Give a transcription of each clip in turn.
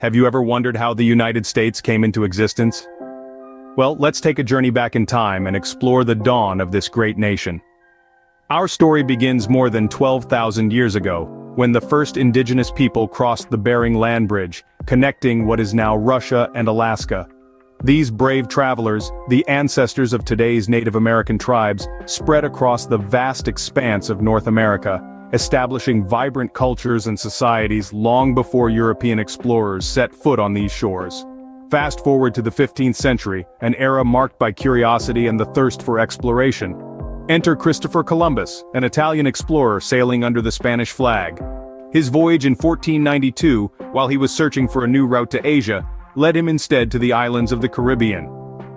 Have you ever wondered how the United States came into existence? Well, let's take a journey back in time and explore the dawn of this great nation. Our story begins more than 12,000 years ago, when the first indigenous people crossed the Bering Land Bridge, connecting what is now Russia and Alaska. These brave travelers, the ancestors of today's Native American tribes, spread across the vast expanse of North America, establishing vibrant cultures and societies long before European explorers set foot on these shores. Fast forward to the 15th century, an era marked by curiosity and the thirst for exploration. Enter Christopher Columbus, an Italian explorer sailing under the Spanish flag. His voyage in 1492, while he was searching for a new route to Asia, led him instead to the islands of the Caribbean.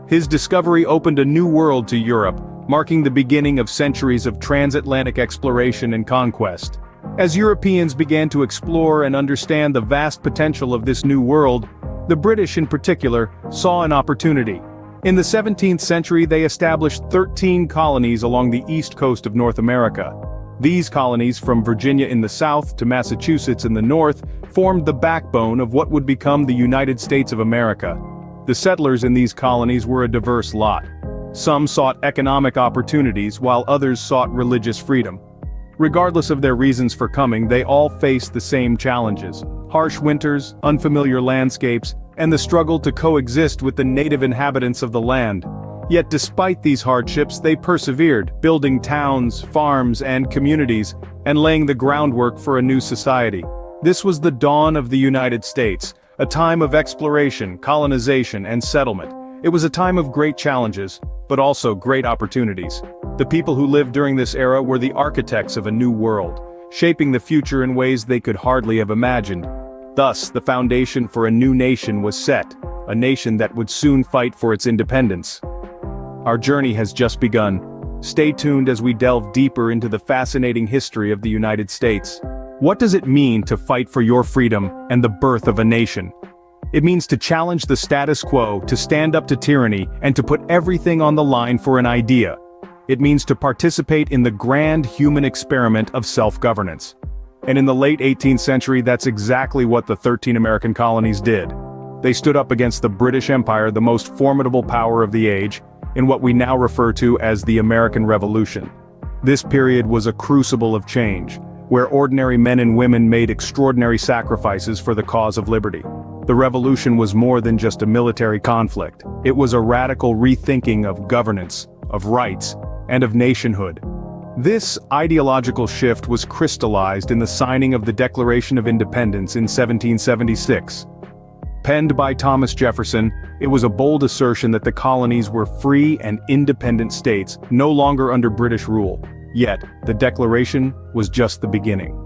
His discovery opened a new world to Europe, marking the beginning of centuries of transatlantic exploration and conquest. As Europeans began to explore and understand the vast potential of this new world, the British in particular saw an opportunity. In the 17th century they established 13 colonies along the east coast of North America. These colonies, from Virginia in the south to Massachusetts in the north, formed the backbone of what would become the United States of America. The settlers in these colonies were a diverse lot. Some sought economic opportunities while others sought religious freedom. Regardless of their reasons for coming, they all faced the same challenges: harsh winters, unfamiliar landscapes, and the struggle to coexist with the native inhabitants of the land. Yet despite these hardships, they persevered, building towns, farms, and communities, and laying the groundwork for a new society. This was the dawn of the United States, a time of exploration, colonization, and settlement. It was a time of great challenges, but also great opportunities. The people who lived during this era were the architects of a new world, shaping the future in ways they could hardly have imagined. Thus, the foundation for a new nation was set, a nation that would soon fight for its independence. Our journey has just begun. Stay tuned as we delve deeper into the fascinating history of the United States. What does it mean to fight for your freedom and the birth of a nation? It means to challenge the status quo, to stand up to tyranny, and to put everything on the line for an idea. It means to participate in the grand human experiment of self-governance. And in the late 18th century, that's exactly what the 13 American colonies did. They stood up against the British Empire, the most formidable power of the age, in what we now refer to as the American Revolution. This period was a crucible of change, where ordinary men and women made extraordinary sacrifices for the cause of liberty. The revolution was more than just a military conflict. It was a radical rethinking of governance, of rights, and of nationhood. This ideological shift was crystallized in the signing of the Declaration of Independence in 1776. Penned by Thomas Jefferson, it was a bold assertion that the colonies were free and independent states, no longer under British rule. Yet, the Declaration was just the beginning.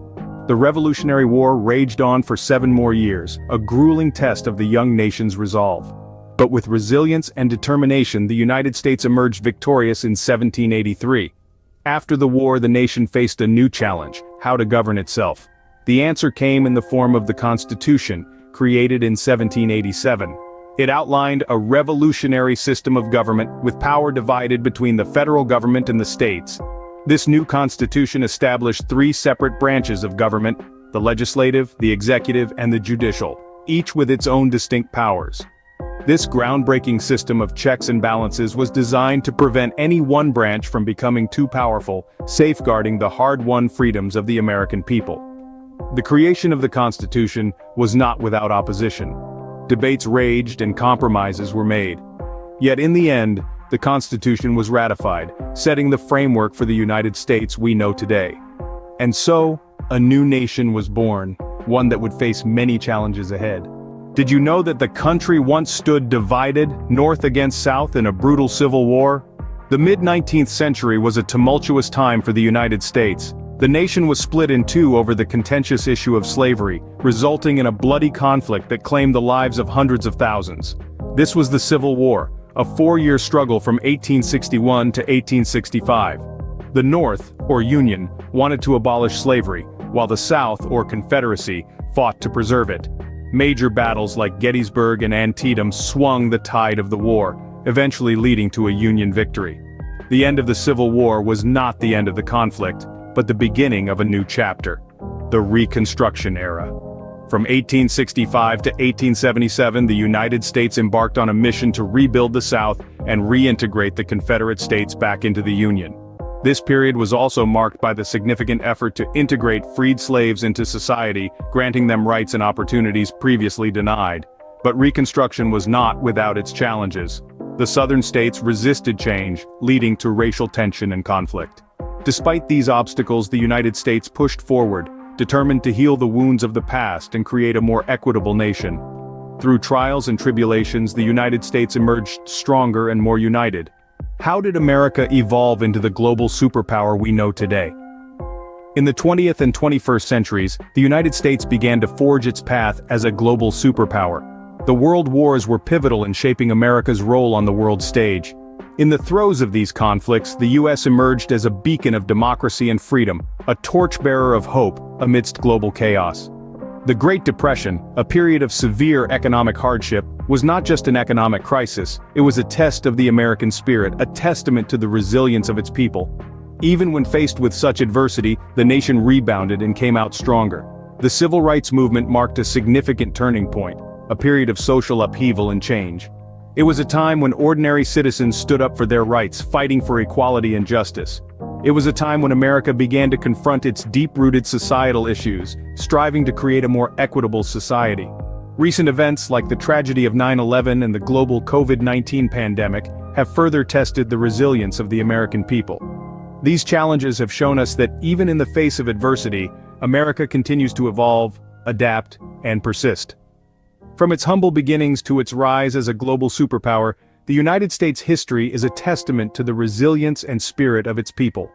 The Revolutionary War raged on for 7 more years, a grueling test of the young nation's resolve. But with resilience and determination, the United States emerged victorious in 1783. After the war, the nation faced a new challenge: how to govern itself. The answer came in the form of the Constitution, created in 1787. It outlined a revolutionary system of government, with power divided between the federal government and the states. This new constitution established 3 separate branches of government: the legislative, the executive, and the judicial, each with its own distinct powers. This groundbreaking system of checks and balances was designed to prevent any one branch from becoming too powerful, safeguarding the hard-won freedoms of the American people. The creation of the Constitution was not without opposition. Debates raged and compromises were made. Yet in the end, the Constitution was ratified, setting the framework for the United States we know today. And so, a new nation was born, one that would face many challenges ahead. Did you know that the country once stood divided, north against south, in a brutal civil war? The mid-19th century was a tumultuous time for the United States. The nation was split in two over the contentious issue of slavery, resulting in a bloody conflict that claimed the lives of hundreds of thousands. This was the Civil War, a 4-year struggle from 1861 to 1865. The North, or Union, wanted to abolish slavery, while the South, or Confederacy, fought to preserve it. Major battles like Gettysburg and Antietam swung the tide of the war, eventually leading to a Union victory. The end of the Civil War was not the end of the conflict, but the beginning of a new chapter: the Reconstruction Era. From 1865 to 1877, the United States embarked on a mission to rebuild the South and reintegrate the Confederate States back into the Union. This period was also marked by the significant effort to integrate freed slaves into society, granting them rights and opportunities previously denied. But Reconstruction was not without its challenges. The Southern states resisted change, leading to racial tension and conflict. Despite these obstacles, the United States pushed forward, determined to heal the wounds of the past and create a more equitable nation. Through trials and tribulations, the United States emerged stronger and more united. How did America evolve into the global superpower we know today? In the 20th and 21st centuries, the United States began to forge its path as a global superpower. The world wars were pivotal in shaping America's role on the world stage. In the throes of these conflicts, the U.S. emerged as a beacon of democracy and freedom, a torchbearer of hope amidst global chaos. The Great Depression, a period of severe economic hardship, was not just an economic crisis, it was a test of the American spirit, a testament to the resilience of its people. Even when faced with such adversity, the nation rebounded and came out stronger. The Civil Rights Movement marked a significant turning point, a period of social upheaval and change. It was a time when ordinary citizens stood up for their rights, fighting for equality and justice. It was a time when America began to confront its deep-rooted societal issues, striving to create a more equitable society. Recent events like the tragedy of 9/11 and the global COVID-19 pandemic have further tested the resilience of the American people. These challenges have shown us that even in the face of adversity, America continues to evolve, adapt, and persist. From its humble beginnings to its rise as a global superpower, the United States' history is a testament to the resilience and spirit of its people.